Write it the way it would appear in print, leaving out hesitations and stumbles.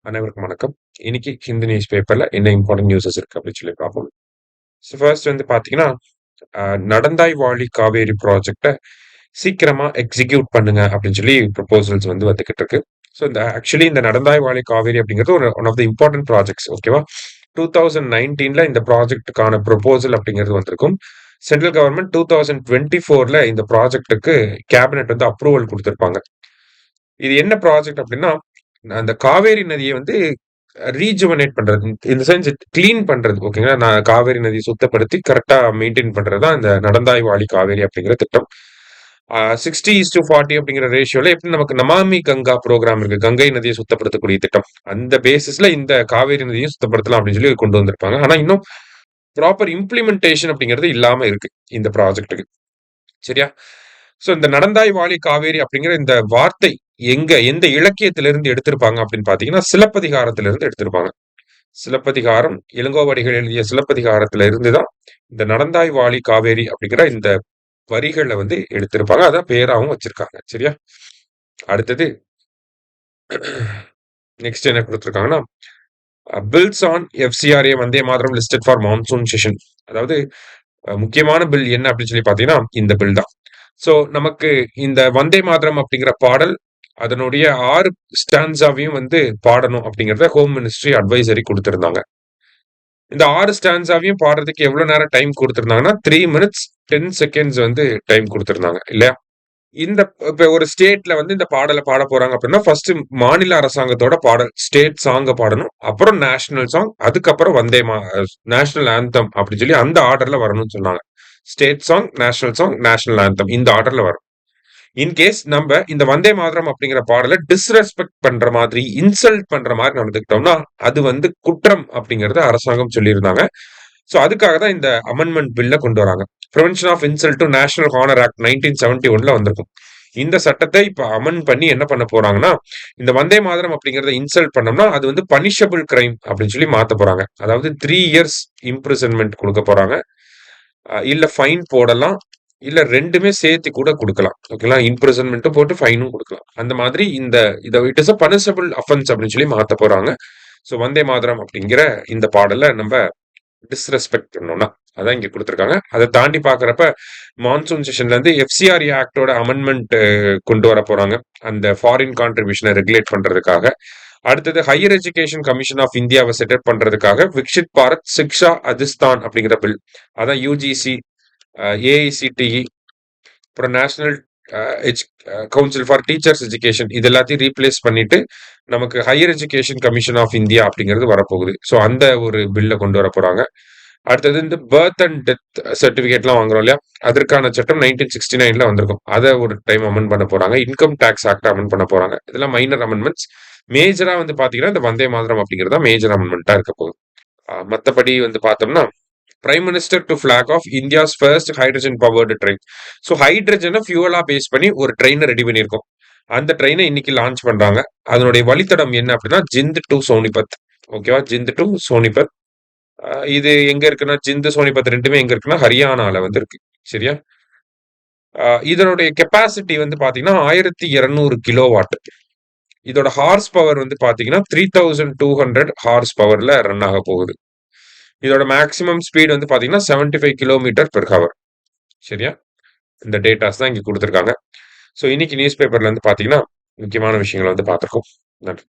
அனைவருக்கும் வணக்கம். இன்னைக்கு ஹிந்து நியூஸ் பேப்பர்ல என்ன இம்பார்ட்டன்ட் நியூஸஸ் இருக்கு அப்படின்னு சொல்லி பார்ப்போம். ஸோ ஃபர்ஸ்ட் வந்து பார்த்தீங்கன்னா, நடந்தாய் வாழி காவேரி ப்ராஜெக்ட்ட சீக்கிரமா எக்ஸிக்யூட் பண்ணுங்க அப்படின்னு சொல்லி ப்ரொபோசல்ஸ் வந்து வந்துகிட்டு இருக்கு. ஸோ இந்த நடந்தாய் வாழி காவேரி அப்படிங்கிறது one of the important projects. ஓகேவா? 2019ல இந்த ப்ராஜெக்ட்டுக்கான ப்ரொபோசல் அப்படிங்கிறது வந்திருக்கும். சென்ட்ரல் கவர்மெண்ட் 2024ல இந்த ப்ராஜெக்ட்டுக்கு கேபினெட் வந்து அப்ரூவல் குடுத்திருப்பாங்க. இது என்ன ப்ராஜெக்ட் அப்படின்னா, அந்த காவேரி நதிய வந்து ரீஜுவனேட் பண்றது. இன் த சென்ஸ் கிளீன் பண்றது. ஓகேங்களா? நான் காவேரி நதிய சுத்தப்படுத்தி கரெக்ட்டா மெயின்டெயின் பண்றது தான் இந்த நடந்தாய் வாழி காவேரி அப்படிங்கிற திட்டம். 60:40 அப்படிங்கிற ரேஷியோல எப்படி நமக்கு நமாமி கங்கா புரோகிராம் இருக்கு. கங்கை நதிய சுத்தப்படுத்தக்கூடிய திட்டம். அந்த பேசிஸ்ல இந்த காவேரி நதியும் சுத்தப்படுத்தலாம் அப்படின்னு சொல்லி கொண்டு வந்திருப்பாங்க. ஆனா இன்னும் ப்ராப்பர் இம்ப்ளிமென்டேஷன் அப்படிங்கிறது இல்லாம இருக்கு இந்த ப்ராஜெக்ட்க்கு. சரியா? சோ இந்த நடந்தாய் வாழி காவேரி அப்படிங்கிற இந்த வார்த்தை எந்த இலக்கியத்திலிருந்து எடுத்திருப்பாங்க அப்படின்னு பார்த்தீங்கன்னா, சிலப்பதிகாரத்திலிருந்து எடுத்திருப்பாங்க. சிலப்பதிகாரம், இளங்கோவடிகள் எழுதிய சிலப்பதிகாரத்தில இருந்து தான் இந்த நடந்தாய் வாழி காவேரி அப்படிங்கிற இந்த வரிகள வந்து எடுத்திருப்பாங்க. அதான் பேராவும் வச்சிருக்காங்க. சரியா? அடுத்தது நெக்ஸ்ட் என்ன குடுத்திருக்காங்கன்னா, bills on FCRA Vande Mataram listed for monsoon session. அதாவது முக்கியமான பில் என்ன அப்படின்னு சொல்லி பார்த்தீங்கன்னா, இந்த பில் தான். சோ நமக்கு இந்த வந்தே மாதரம் அப்படிங்கிற பாடல் அதனுடைய 6 ஸ்டான்ஸாவையும் வந்து பாடணும் அப்படிங்கிறத ஹோம் மினிஸ்ட்ரி அட்வைசரி குடுத்திருந்தாங்க. இந்த 6 ஸ்டான்ஸாவையும் பாடுறதுக்கு எவ்வளவு நேரம் டைம் குடுத்திருந்தாங்கன்னா, 3 மினிட்ஸ் 10 செகண்ட்ஸ் வந்து டைம் குடுத்திருந்தாங்க. இல்லையா? இப்ப ஒரு ஸ்டேட்ல வந்து இந்த பாடல பாடப் போறாங்க அப்படின்னா, ஃபர்ஸ்ட் மாநில அரசாங்கத்தோட பாடல், ஸ்டேட் சாங்க பாடணும். அப்புறம் நேஷனல் சாங், அதுக்கப்புறம் நேஷனல் ஆந்தம் அப்படின்னு சொல்லி அந்த ஆர்டர்ல வரணும்னு சொன்னாங்க. ஸ்டேட் சாங், நேஷனல் ஆந்தம் இந்த ஆர்டர்ல வரும். இன்கேஸ் நம்ம இந்த வந்தே மாதரம் அப்படிங்கிற பாடல டிஸ்ரெஸ்பெக்ட் பண்ற மாதிரி, இன்சல்ட் பண்ற மாதிரி நடந்துக்கிட்டோம்னா, அது வந்து குற்றம் அப்படிங்கிறத அரசாங்கம் சொல்லியிருந்தாங்க. சோ அதுக்காக தான் இந்த அமெண்ட்மென்ட் பில்ல கொண்டு வராங்க. Prevention of insult to national honour act 1971ல வந்திருக்கும். இந்த சட்டத்தை இப்ப அமெண்ட் பண்ணி என்ன பண்ண போறாங்கன்னா, இந்த வந்தே மாதரம் அப்படிங்கிறத இன்சல்ட் பண்ணோம்னா, அது வந்து பனிஷபிள் கிரைம் அப்படின்னு சொல்லி மாத்த போறாங்க. அதாவது 3 இயர்ஸ் இம்ப்ரிசன்மென்ட் குடுக்க போறாங்க. இல்ல ஃபைன் போடலாம். இல்ல 2மே சேர்த்து கூட குடுக்கலாம். ஓகேங்களா? இம்ப்ரிசன்மென்ட்டும் போட்டு ஃபைனும் குடுக்கலாம். அந்த மாதிரி it is a punishable offence அப்படின்னு சொல்லி மாத்தப் போறாங்க. சோ வந்தே மாதரம் அப்படிங்கிற இந்த பாடல நம்ப டிஸ்ரெஸ்பெக்ட் பண்ணோம்னா, அதான் இங்க குடுத்திருக்காங்க. அத தாண்டி பார்க்கிறப்ப, மான்சூன் செஷன்ல இருந்து எஃப்சிஆர்ஏ ஆக்ட்டோட அமெண்ட்மென்ட் கொண்டு வரப் போறாங்க. அந்த ஃபாரின் கான்ட்ரிபியூஷன ரெகுலேட் பண்றதுக்காக. அடுத்தது ஹையர் எஜுகேஷன் கமிஷன் ஆஃப் இந்தியாவ செட்டப் பண்றதுக்காக விக்ஷித் பாரத் சிக்ஷா அதிஸ்தான் அப்படிங்கிற பில். அதான் யுஜிசி, ஏஐசிடிஇ, அப்புறம் national council for teachers education இது எல்லாத்தையும் ரீப்ளேஸ் பண்ணிட்டு நமக்கு higher education commission of India அப்படிங்கிறது வரப்போகுது. சோ அந்த ஒரு பில்ல கொண்டு வர போறாங்க. அடுத்தது இந்த பர்த் அண்ட் டெத் சர்டிபிகேட்லாம் வாங்குறோம் இல்லையா? அதற்கான சட்டம் 1969ல வந்திருக்கும். அத ஒரு டைம் அமெண்ட் பண்ண போறாங்க. இன்கம் டாக்ஸ் ஆக்ட் அமெண்ட் பண்ண போறாங்க. இதெல்லாம் மைனர் அமெண்ட்மெண்ட்ஸ். மேஜரா வந்து பாத்தீங்கன்னா, இந்த வந்தே மாதரம் அப்படிங்கிறது தான் மேஜர் அமெண்ட்மெண்ட்டா இருக்க போகுது. மத்தபடி வந்து பார்த்தோம்னா, prime minister to flag off India's first hydrogen powered train. So ஹைட்ரஜனை ஃபியூவலா பேஸ் பண்ணி ஒரு ட்ரெயினை ரெடி பண்ணியிருக்கோம். அந்த ட்ரெயினை இன்னைக்கு லான்ச் பண்றாங்க. அதனுடைய வழித்தடம் என்ன அப்படின்னா ஜிந்த் டு சோனிபத். ஓகேவா? ஜிந்த் டு சோனிபத். இது எங்க இருக்குன்னா, ஜிந்த், சோனிபத் 2மே எங்க இருக்குன்னா, ஹரியானால வந்து இருக்கு. சரியா? இதனுடைய கெப்பாசிட்டி வந்து பாத்தீங்கன்னா 1200 கிலோவாட். இதோட ஹார்ஸ் பவர் வந்து பாத்தீங்கன்னா 3200 ஹார்ஸ் பவர்ல ரன் ஆக போகுது. இதோட மேக்ஸிமம் ஸ்பீட் வந்து பாத்தீங்கன்னா 75 கிலோமீட்டர் பெர் ஹவர். சரியா? இந்த டேட்டாஸ் தான் இங்க குடுத்திருக்காங்க. சோ இன்னைக்கு நியூஸ் பேப்பர்ல இருந்து பாத்தீங்கன்னா, முக்கியமான விஷயங்கள வந்து பாத்துருக்கோம். நன்றி.